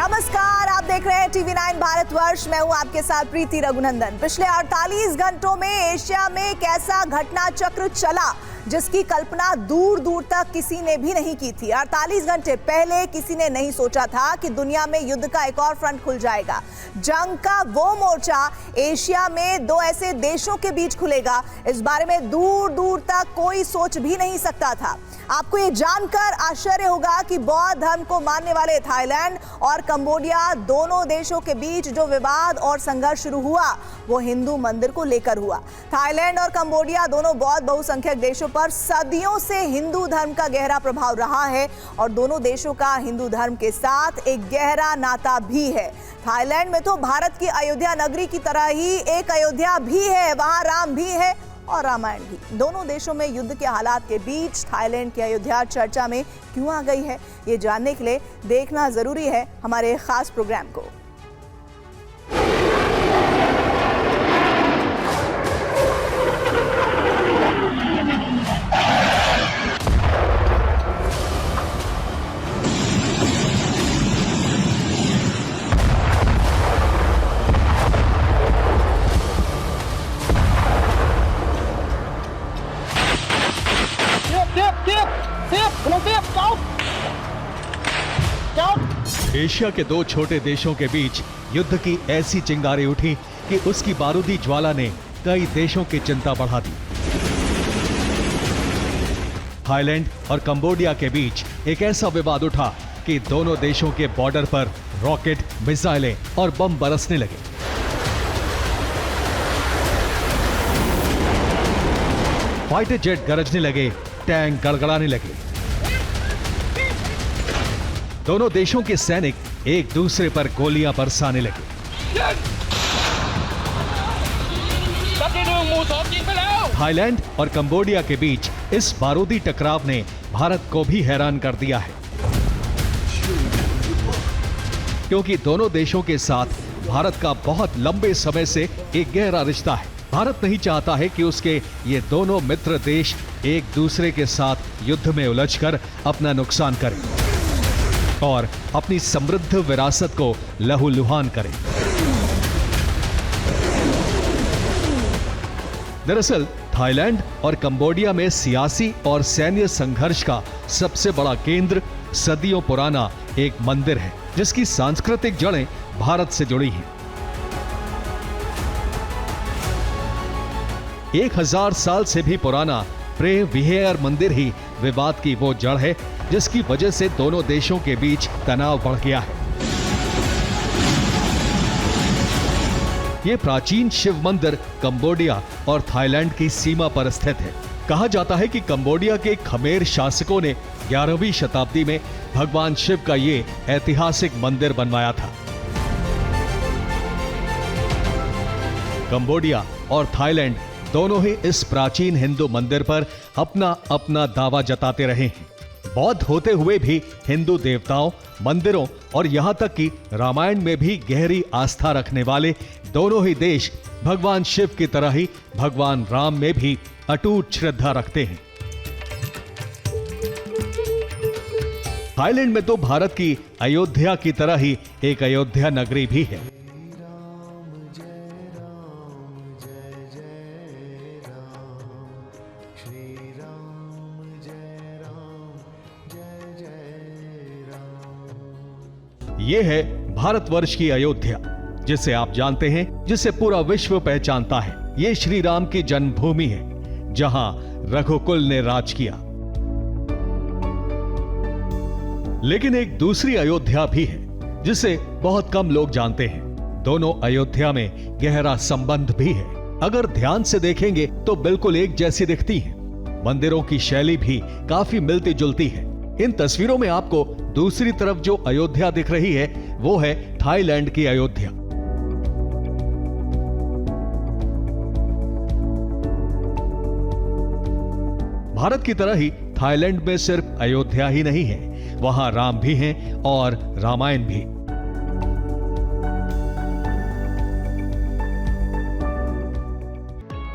नमस्कार, आप देख रहे हैं टीवी9 भारतवर्ष। मैं हूं आपके साथ प्रीति रघुनंदन। पिछले 48 घंटों में एशिया में एक ऐसा घटना चक्र चला जिसकी कल्पना दूर दूर तक किसी ने भी नहीं की थी। 48 घंटे पहले किसी ने नहीं सोचा था कि दुनिया में युद्ध का एक और फ्रंट खुल जाएगा। जंग का वो मोर्चा एशिया में दो ऐसे देशों के बीच खुलेगा, इस बारे में दूर दूर तक कोई सोच भी नहीं सकता था। आपको ये जानकर आश्चर्य होगा कि बौद्ध धर्म को मानने वाले थाईलैंड और कंबोडिया दोनों देशों के बीच जो विवाद और संघर्ष शुरू हुआ वो हिंदू मंदिर को लेकर हुआ। थाईलैंड और कंबोडिया दोनों बौद्ध बहुसंख्यक देशों पर सदियों से हिंदू धर्म का गहरा प्रभाव रहा है और दोनों देशों का हिंदू धर्म के साथ एक गहरा नाता भी है। थाईलैंड में तो भारत की अयोध्या नगरी की तरह ही एक अयोध्या भी है, वहां राम भी है और रामायण भी। दोनों देशों में युद्ध के हालात के बीच थाईलैंड की अयोध्या चर्चा में क्यों आ गई है, ये जानने के लिए देखना जरूरी है हमारे खास प्रोग्राम को। एशिया के दो छोटे देशों के बीच युद्ध की ऐसी चिंगारी उठी कि उसकी बारूदी ज्वाला ने कई देशों की चिंता बढ़ा दी। थाईलैंड और कंबोडिया के बीच एक ऐसा विवाद उठा कि दोनों देशों के बॉर्डर पर रॉकेट, मिसाइलें और बम बरसने लगे। फाइटर जेट गरजने लगे, टैंक गड़गड़ाने लगे। दोनों देशों के सैनिक एक दूसरे पर गोलियां बरसाने लगे। थाईलैंड और कंबोडिया के बीच इस बारूदी टकराव ने भारत को भी हैरान कर दिया है, क्योंकि दोनों देशों के साथ भारत का बहुत लंबे समय से एक गहरा रिश्ता है। भारत नहीं चाहता है कि उसके ये दोनों मित्र देश एक दूसरे के साथ युद्ध में उलझकर अपना नुकसान करें और अपनी समृद्ध विरासत को लहूलुहान करें। दरअसल थाईलैंड और कंबोडिया में सियासी और सैन्य संघर्ष का सबसे बड़ा केंद्र सदियों पुराना एक मंदिर है, जिसकी सांस्कृतिक जड़ें भारत से जुड़ी हैं। 1000 साल से भी पुराना प्रे विहेयर मंदिर ही विवाद की वो जड़ है जिसकी वजह से दोनों देशों के बीच तनाव बढ़ गया है। ये प्राचीन शिव मंदिर कंबोडिया और थाईलैंड की सीमा पर स्थित है। कहा जाता है कि कंबोडिया के खमेर शासकों ने 11वीं शताब्दी में भगवान शिव का ये ऐतिहासिक मंदिर बनवाया था। कंबोडिया और थाईलैंड दोनों ही इस प्राचीन हिंदू मंदिर पर अपना अपना दावा जताते रहे हैं। बौद्ध होते हुए भी हिंदू देवताओं, मंदिरों और यहां तक कि रामायण में भी गहरी आस्था रखने वाले दोनों ही देश भगवान शिव की तरह ही भगवान राम में भी अटूट श्रद्धा रखते हैं। थाईलैंड में तो भारत की अयोध्या की तरह ही एक अयोध्या नगरी भी है। ये है भारतवर्ष की अयोध्या, जिसे आप जानते हैं, जिसे पूरा विश्व पहचानता है। ये श्री राम की जन्मभूमि है, जहां रघुकुल ने राज किया। लेकिन एक दूसरी अयोध्या भी है, जिसे बहुत कम लोग जानते हैं। दोनों अयोध्या में गहरा संबंध भी है। अगर ध्यान से देखेंगे तो बिल्कुल एक जैसी दिखती है। मंदिरों की शैली भी काफी मिलती जुलती है। इन तस्वीरों में आपको दूसरी तरफ जो अयोध्या दिख रही है वो है थाईलैंड की अयोध्या। भारत की तरह ही थाईलैंड में सिर्फ अयोध्या ही नहीं है, वहां राम भी हैं और रामायण भी।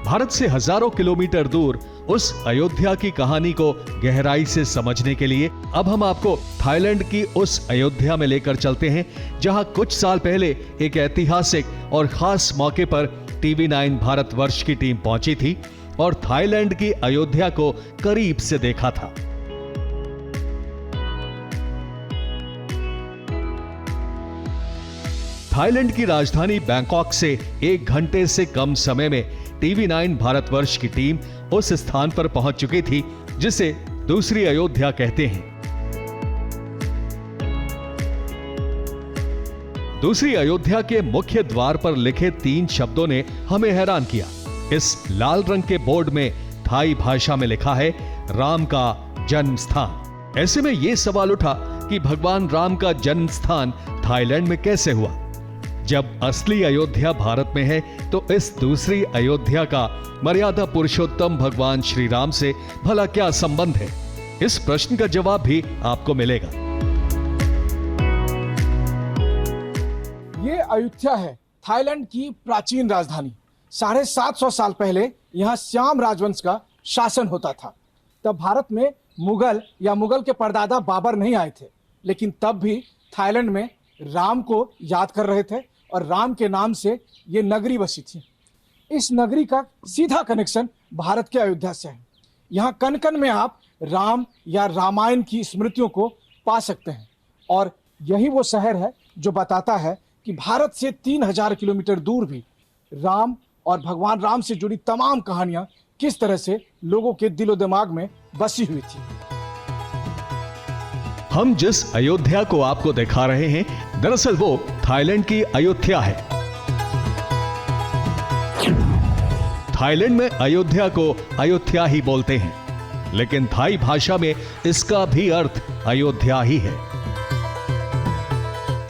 भारत से हजारों किलोमीटर दूर उस अयोध्या की कहानी को गहराई से समझने के लिए अब हम आपको थाईलैंड की उस अयोध्या में लेकर चलते हैं, जहां कुछ साल पहले एक ऐतिहासिक और खास मौके पर TV9 भारतवर्ष की टीम पहुंची थी और थाईलैंड की अयोध्या को करीब से देखा था। थाईलैंड की राजधानी बैंकॉक से 1 घंटे से कम समय में TV9 भारतवर्ष की टीम उस स्थान पर पहुंच चुकी थी जिसे दूसरी अयोध्या कहते हैं। दूसरी अयोध्या के मुख्य द्वार पर लिखे 3 शब्दों ने हमें हैरान किया। इस लाल रंग के बोर्ड में थाई भाषा में लिखा है, राम का जन्म स्थान। ऐसे में यह सवाल उठा कि भगवान राम का जन्म स्थान थाईलैंड में कैसे हुआ? जब असली अयोध्या भारत में है तो इस दूसरी अयोध्या का मर्यादा पुरुषोत्तम भगवान श्री राम से भला क्या संबंध है? इस प्रश्न का जवाब भी आपको मिलेगा। ये अयोध्या है, थाईलैंड की प्राचीन राजधानी। 750 साल पहले यहाँ श्याम राजवंश का शासन होता था। तब भारत में मुगल के परदादा बाबर नहीं आए थे, लेकिन तब भी थाईलैंड में राम को याद कर रहे थे और राम के नाम से ये नगरी बसी थी। इस नगरी का सीधा कनेक्शन भारत के अयोध्या से है। यहाँ कण कण में आप राम या रामायण की स्मृतियों को पा सकते हैं और यही वो शहर है जो बताता है कि भारत से 3000 किलोमीटर दूर भी राम और भगवान राम से जुड़ी तमाम कहानियां किस तरह से लोगों के दिलो दिमाग में बसी हुई थी। हम जिस अयोध्या को आपको दिखा रहे हैं, दरअसल वो थाईलैंड की अयोध्या है। थाईलैंड में अयोध्या को अयोध्या ही बोलते हैं, लेकिन थाई भाषा में इसका भी अर्थ अयोध्या ही है।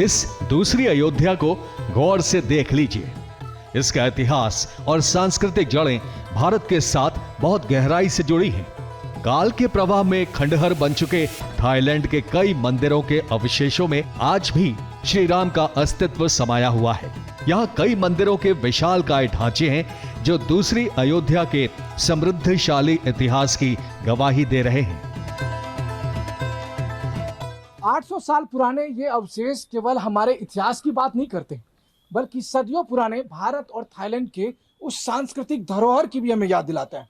इस दूसरी अयोध्या को गौर से देख लीजिए। इसका इतिहास और सांस्कृतिक जड़ें भारत के साथ बहुत गहराई से जुड़ी हैं। काल के प्रवाह में खंडहर बन चुके थाईलैंड के कई मंदिरों के अवशेषों में आज भी श्री राम का अस्तित्व समाया हुआ है। यहाँ कई मंदिरों के विशालकाय ढांचे हैं जो दूसरी अयोध्या के समृद्धशाली इतिहास की गवाही दे रहे हैं। 800 साल पुराने ये अवशेष केवल हमारे इतिहास की बात नहीं करते, बल्कि सदियों पुराने भारत और थाईलैंड के उस सांस्कृतिक धरोहर की भी हमें याद दिलाते हैं।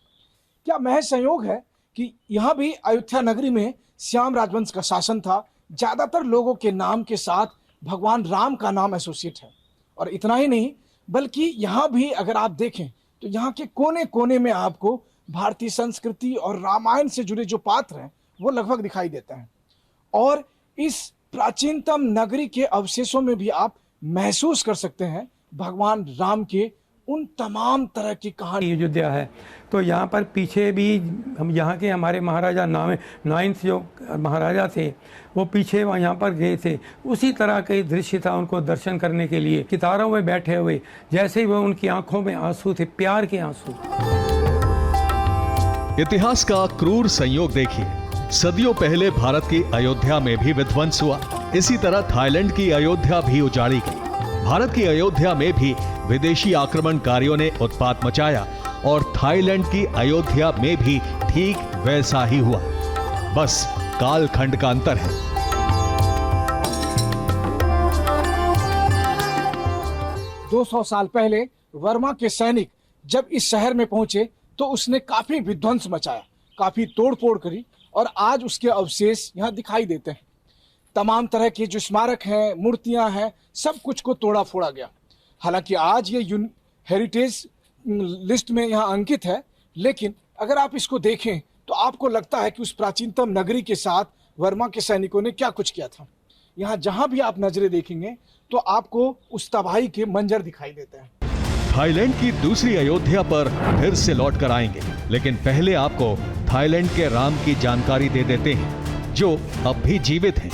क्या महज संयोग है कि यहाँ भी अयोध्या नगरी में श्याम राजवंश का शासन था। ज्यादातर लोगों के नाम के साथ भगवान राम का नाम एसोसिएट है। और इतना ही नहीं, बल्कि यहाँ भी अगर आप देखें तो यहाँ के कोने कोने में आपको भारतीय संस्कृति और रामायण से जुड़े जो पात्र हैं वो लगभग दिखाई देते हैं। और इस प्राचीनतम नगरी के अवशेषों में भी आप महसूस कर सकते हैं भगवान राम के उन तमाम तरह की कहानी। अयोध्या है तो यहाँ पर पीछे भी हम यहाँ के हमारे महाराजा नाइन जो महाराजा थे वो पीछे यहाँ पर गए थे। उसी तरह के दृश्य था उनको दर्शन करने के लिए, कितारों में बैठे हुए, जैसे ही वो उनकी आंखों में आंसू थे, प्यार के आंसू। इतिहास का क्रूर संयोग देखिए। सदियों पहले भारत की अयोध्या में भी विध्वंस हुआ, इसी तरह थाईलैंड की अयोध्या भी उजाड़ी गई। भारत की अयोध्या में भी विदेशी आक्रमणकारियों ने उत्पात मचाया और थाईलैंड की अयोध्या में भी ठीक वैसा ही हुआ। बस कालखंड का अंतर है। दो 200 साल पहले वर्मा के सैनिक जब इस शहर में पहुंचे तो उसने काफी विध्वंस मचाया, काफी तोड़फोड़ करी और आज उसके अवशेष यहाँ दिखाई देते हैं। तमाम तरह के जो स्मारक हैं, मूर्तियां हैं, सब कुछ को तोड़ा फोड़ा गया। हालांकि आज ये हेरिटेज लिस्ट में यहाँ अंकित है, लेकिन अगर आप इसको देखें तो आपको लगता है कि उस प्राचीनतम नगरी के साथ वर्मा के सैनिकों ने क्या कुछ किया था। यहाँ जहां भी आप नजरें देखेंगे तो आपको उस तबाही के मंजर दिखाई देते हैं। थाईलैंड की दूसरी अयोध्या पर फिर से लौट कर आएंगे, लेकिन पहले आपको थाईलैंड के राम की जानकारी दे देते हैं जो अब भी जीवित हैं।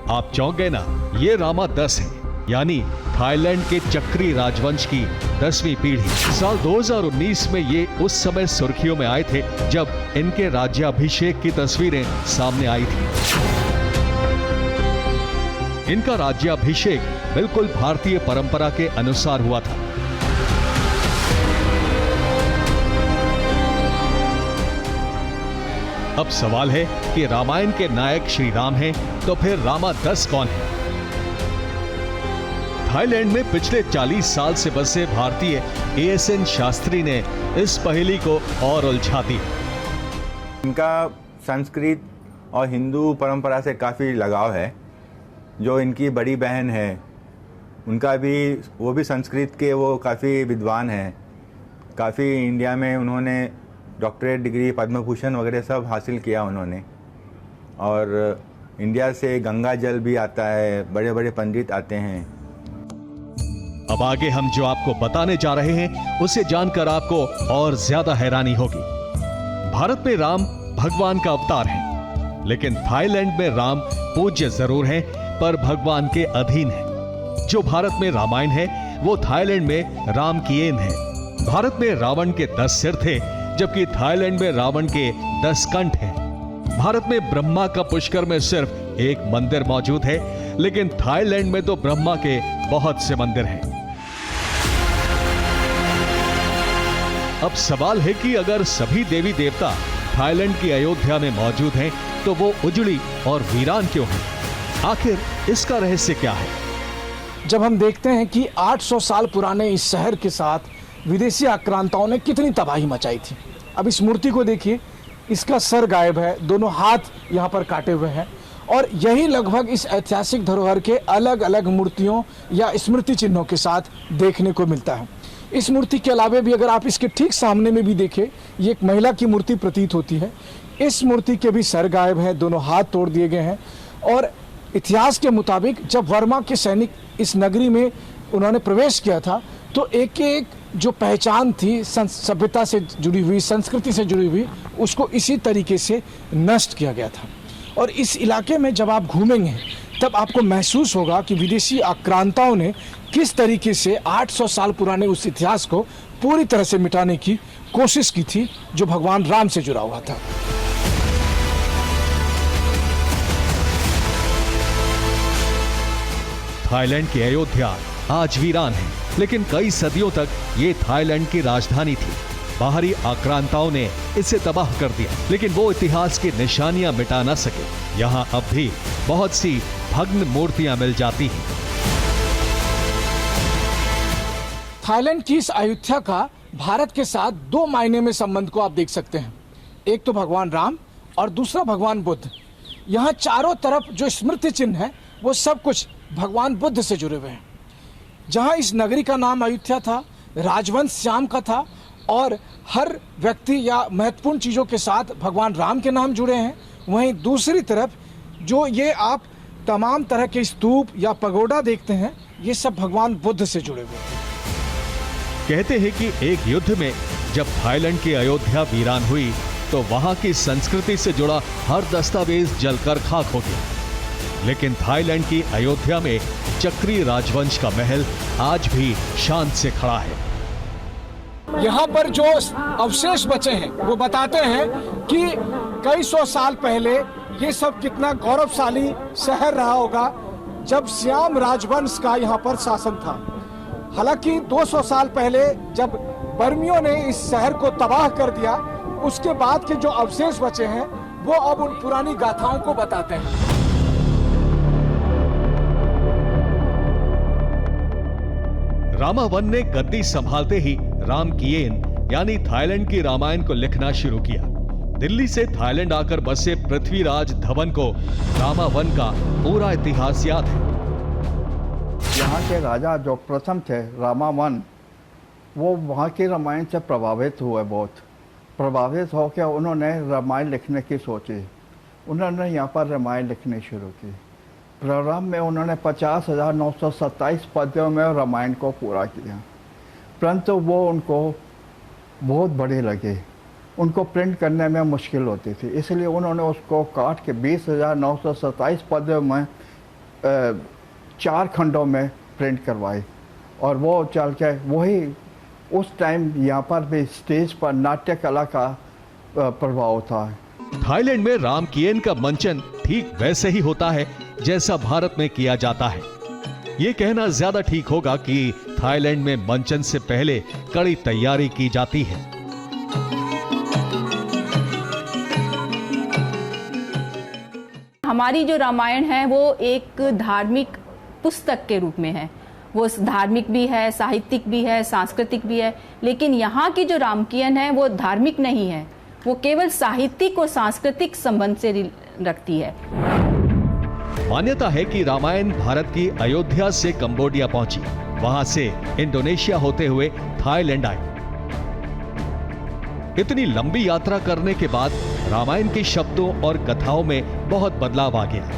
आप चौंक गए ना? ये रामा 10 है, यानी थाईलैंड के चक्री राजवंश की 10वीं पीढ़ी। साल 2019 में ये उस समय सुर्खियों में आए थे जब इनके राज्याभिषेक की तस्वीरें सामने आई थी। इनका राज्याभिषेक बिल्कुल भारतीय परंपरा के अनुसार हुआ था। अब सवाल है कि रामायण के नायक श्री राम हैं, तो फिर रामा 10 कौन है? थाईलैंड में पिछले 40 साल से बसे भारतीय ASN शास्त्री ने इस पहेली को और उलझा दी। इनका संस्कृत और हिंदू परंपरा से काफ़ी लगाव है। जो इनकी बड़ी बहन है उनका भी, वो भी संस्कृत के वो काफ़ी विद्वान हैं। काफ़ी इंडिया में उन्होंने डॉक्टरेट डिग्री, पद्म भूषण वगैरह सब हासिल किया उन्होंने। और इंडिया से गंगा जल भी आता है, बड़े बड़े पंडित आते हैं। अब आगे हम जो आपको बताने जा रहे हैं उसे जानकर आपको और ज्यादा हैरानी होगी। भारत में राम भगवान का अवतार है, लेकिन थाईलैंड में राम पूज्य जरूर हैं, पर भगवान के अधीन है। जो भारत में रामायण है वो थाईलैंड में रामकियन है। भारत में रावण के 10 सिर थे, जबकि थाईलैंड में रावण के 10 कंठ हैं। भारत में ब्रह्मा का पुष्कर में सिर्फ एक मंदिर मौजूद है, लेकिन थाईलैंड में तो ब्रह्मा के बहुत से मंदिर हैं। अब सवाल है कि अगर सभी देवी देवता थाईलैंड की अयोध्या में मौजूद हैं, तो वो उजड़ी और वीरान क्यों हैं? आखिर इसका रहस्य क्या है? जब हम देखते हैं कि 800 साल पुराने इस शहर के साथ विदेशी आक्रांताओं ने कितनी तबाही मचाई थी। अब इस मूर्ति को देखिए, इसका सर गायब है, दोनों हाथ यहाँ पर काटे हुए हैं, और यही लगभग इस ऐतिहासिक धरोहर के अलग अलग मूर्तियों या स्मृति चिन्हों के साथ देखने को मिलता है। इस मूर्ति के अलावा भी अगर आप इसके ठीक सामने में भी देखें, ये एक महिला की मूर्ति प्रतीत होती है। इस मूर्ति के भी सर गायब है, दोनों हाथ तोड़ दिए गए हैं। और इतिहास के मुताबिक जब वर्मा के सैनिक इस नगरी में उन्होंने प्रवेश किया था, तो एक एक जो पहचान थी सभ्यता से जुड़ी हुई, संस्कृति से जुड़ी हुई, उसको इसी तरीके से नष्ट किया गया था। और इस इलाके में जब आप घूमेंगे तब आपको महसूस होगा कि विदेशी आक्रांताओं ने किस तरीके से 800 साल पुराने उस इतिहास को पूरी तरह से मिटाने की कोशिश की थी, जो भगवान राम से जुड़ा हुआ था। थाईलैंड की अयोध्या आज वीरान है, लेकिन कई सदियों तक ये थाईलैंड की राजधानी थी। बाहरी आक्रांताओं ने इसे तबाह कर दिया, लेकिन वो इतिहास की निशानियां मिटा न सके। यहाँ अब भी बहुत सी भग्न मूर्तियां मिल जाती हैं। थाईलैंड की इस अयोध्या का भारत के साथ 2 मायने में संबंध को आप देख सकते हैं। एक तो भगवान राम और दूसरा भगवान बुद्ध। यहाँ चारों तरफ जो स्मृति चिन्ह है वो सब कुछ भगवान बुद्ध से जुड़े हुए हैं। जहाँ इस नगरी का नाम अयोध्या था, राजवंश श्याम का था, और हर व्यक्ति या महत्वपूर्ण चीज़ों के साथ भगवान राम के नाम जुड़े हैं, वहीं दूसरी तरफ जो ये आप तमाम तरह के स्तूप या पगोडा देखते हैं, ये सब भगवान बुद्ध से जुड़े हुए हैं। कहते हैं कि एक युद्ध में जब थाईलैंड की अयोध्या वीरान हुई, तो वहां की संस्कृति से जुड़ा हर दस्तावेज जलकर खाक हो गया। लेकिन थाईलैंड की अयोध्या में चक्री राजवंश का महल आज भी शान से खड़ा है। यहाँ पर जो अवशेष बचे हैं वो बताते हैं कि कई सौ साल पहले ये सब कितना गौरवशाली शहर रहा होगा, जब श्याम राजवंश का यहाँ पर शासन था। हालांकि 200 साल पहले जब बर्मियों ने इस शहर को तबाह कर दिया, उसके बाद के जो अवशेष बचे हैं वो अब उन पुरानी गाथाओं को बताते हैं। रामावन ने गद्दी संभालते ही रामकियन यानी थाईलैंड की रामायण को लिखना शुरू किया। दिल्ली से थाईलैंड आकर बसे पृथ्वीराज धवन को रामावन का पूरा इतिहास याद है। यहाँ के राजा जो प्रथम थे रामावन, वो वहाँ की रामायण से प्रभावित हुए। बहुत प्रभावित होकर उन्होंने रामायण लिखने की सोची। उन्होंने यहाँ पर रामायण लिखनी शुरू की। प्रारंभ में उन्होंने 50,927 पद्यों में रामायण को पूरा किया, परंतु वो उनको बहुत बड़ी लगी। उनको प्रिंट करने में मुश्किल होती थी, इसलिए उन्होंने उसको काट के 20,927 पद्यों में 4 खंडों में प्रिंट करवाई। और वो चल के वही उस टाइम यहाँ पर भी स्टेज पर नाट्य कला का प्रभाव था। थाईलैंड में रामकियन का मंचन ठीक वैसे ही होता है जैसा भारत में किया जाता है। ये कहना ज्यादा ठीक होगा कि थाईलैंड में मंचन से पहले कड़ी तैयारी की जाती है। हमारी जो रामायण है वो एक धार्मिक पुस्तक के रूप में है, वो धार्मिक भी है, साहित्यिक भी है, सांस्कृतिक भी है, लेकिन यहाँ की जो रामकीयन है वो धार्मिक नहीं है, वो केवल साहित्यिक और सांस्कृतिक संबंध से रखती है। मान्यता है कि रामायण भारत की अयोध्या से कंबोडिया पहुंची, वहां से इंडोनेशिया होते हुए थाईलैंड आई। इतनी लंबी यात्रा करने के बाद रामायण के शब्दों और कथाओं में बहुत बदलाव आ गया,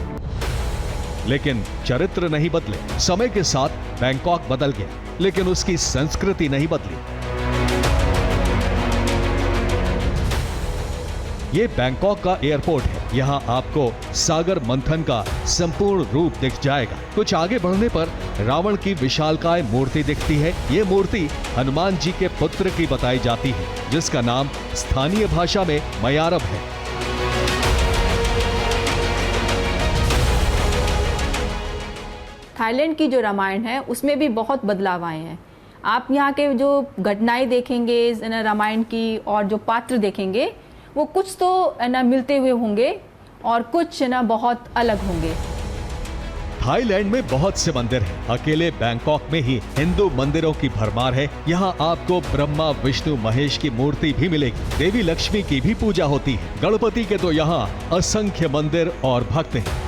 लेकिन चरित्र नहीं बदले। समय के साथ बैंकॉक बदल गया, लेकिन उसकी संस्कृति नहीं बदली। ये बैंकॉक का एयरपोर्ट है। यहाँ आपको सागर मंथन का संपूर्ण रूप दिख जाएगा। कुछ आगे बढ़ने पर रावण की विशालकाय मूर्ति दिखती है। ये मूर्ति हनुमान जी के पुत्र की बताई जाती है, जिसका नाम स्थानीय भाषा में मयारब है। थाईलैंड की जो रामायण है उसमें भी बहुत बदलाव आए हैं। आप यहाँ के जो घटनाएं देखेंगे रामायण की और जो पात्र देखेंगे वो कुछ तो मिलते हुए होंगे और कुछ बहुत अलग होंगे। थाईलैंड में बहुत से मंदिर हैं। अकेले बैंकॉक में ही हिंदू मंदिरों की भरमार है। यहाँ आपको ब्रह्मा विष्णु महेश की मूर्ति भी मिलेगी। देवी लक्ष्मी की भी पूजा होती है। गणपति के तो यहाँ असंख्य मंदिर और भक्त हैं।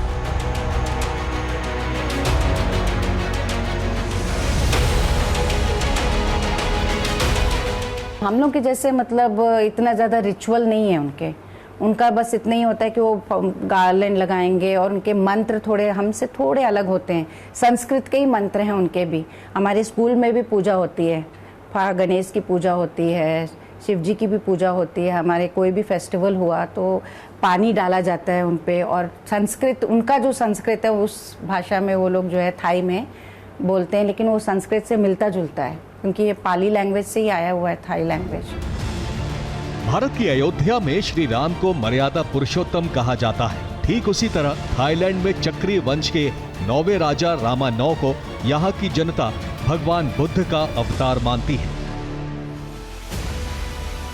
हम लोग के जैसे मतलब इतना ज़्यादा रिचुअल नहीं है उनका बस इतना ही होता है कि वो गार्लैंड लगाएंगे और उनके मंत्र थोड़े हमसे थोड़े अलग होते हैं। संस्कृत के ही मंत्र हैं उनके भी। हमारे स्कूल में भी पूजा होती है, गणेश की पूजा होती है, शिव जी की भी पूजा होती है। हमारे कोई भी फेस्टिवल हुआ तो पानी डाला जाता है उन पे। और संस्कृत, उनका जो संस्कृत है उस भाषा में वो लोग जो है थाई में बोलते हैं, लेकिन वो संस्कृत से मिलता जुलता है क्योंकि ये पाली लैंग्वेज से ही आया हुआ है, थाई लैंग्वेज। भारत की अयोध्या में श्री राम को मर्यादा पुरुषोत्तम कहा जाता है। ठीक उसी तरह थाईलैंड में चक्री वंश के 9वें राजा रामा 9 को यहाँ की जनता भगवान बुद्ध का अवतार मानती है।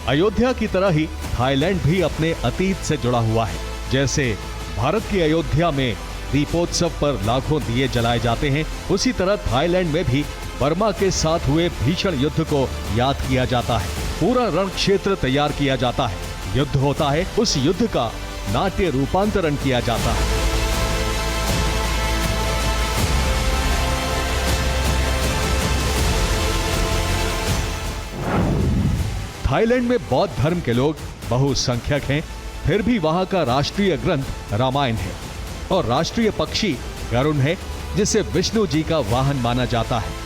अयोध्या की तरह ही थाईलैंड भी अपने अतीत से जुड़ा हुआ है। जैसे भारत की अयोध्या में दीपोत्सव पर लाखों दिए जलाए जाते हैं, उसी तरह थाईलैंड में भी बर्मा के साथ हुए भीषण युद्ध को याद किया जाता है। पूरा रण क्षेत्र तैयार किया जाता है, युद्ध होता है, उस युद्ध का नाट्य रूपांतरण किया जाता है। थाईलैंड में बौद्ध धर्म के लोग बहुसंख्यक हैं, फिर भी वहां का राष्ट्रीय ग्रंथ रामायण है और राष्ट्रीय पक्षी गरुड़ है, जिसे विष्णु जी का वाहन माना जाता है।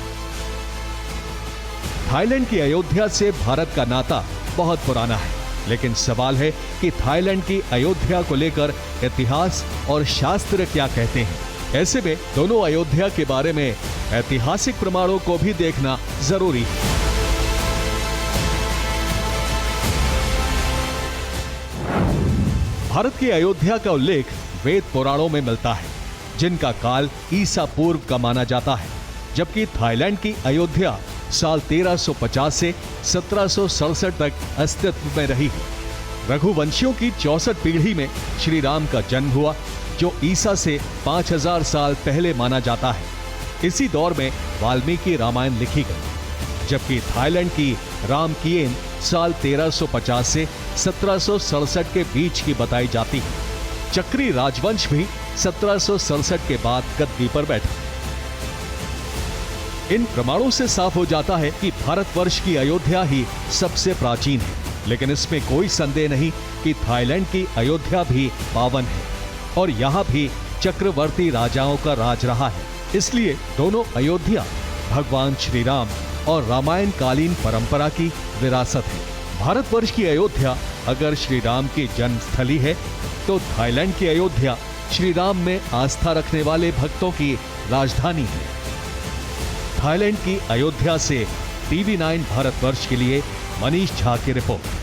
थाईलैंड की अयोध्या से भारत का नाता बहुत पुराना है, लेकिन सवाल है कि थाईलैंड की अयोध्या को लेकर इतिहास और शास्त्र क्या कहते हैं। ऐसे में दोनों अयोध्या के बारे में ऐतिहासिक प्रमाणों को भी देखना जरूरी है। भारत की अयोध्या का उल्लेख वेद पुराणों में मिलता है, जिनका काल ईसा पूर्व का माना जाता है, जबकि थाईलैंड की अयोध्या साल 1350 से 1767 तक अस्तित्व में रही है। रघुवंशियों की 64 पीढ़ी में श्री राम का जन्म हुआ, जो ईसा से 5000 साल पहले माना जाता है। इसी दौर में वाल्मीकि रामायण लिखी गई, जबकि थाईलैंड की रामकीयन साल 1350 से 1767 के बीच की बताई जाती है। चक्री राजवंश भी 1767 के बाद गद्दी पर बैठा। इन प्रमाणों से साफ हो जाता है कि भारतवर्ष की अयोध्या ही सबसे प्राचीन है, लेकिन इसमें कोई संदेह नहीं कि थाईलैंड की अयोध्या भी पावन है और यहाँ भी चक्रवर्ती राजाओं का राज रहा है। इसलिए दोनों अयोध्या भगवान श्री राम और रामायण कालीन परंपरा की विरासत है। भारतवर्ष की अयोध्या अगर श्री राम की जन्मस्थली है, तो थाईलैंड की अयोध्या श्री राम में आस्था रखने वाले भक्तों की राजधानी है। थाईलैंड की अयोध्या से TV9 भारतवर्ष के लिए मनीष झा की रिपोर्ट।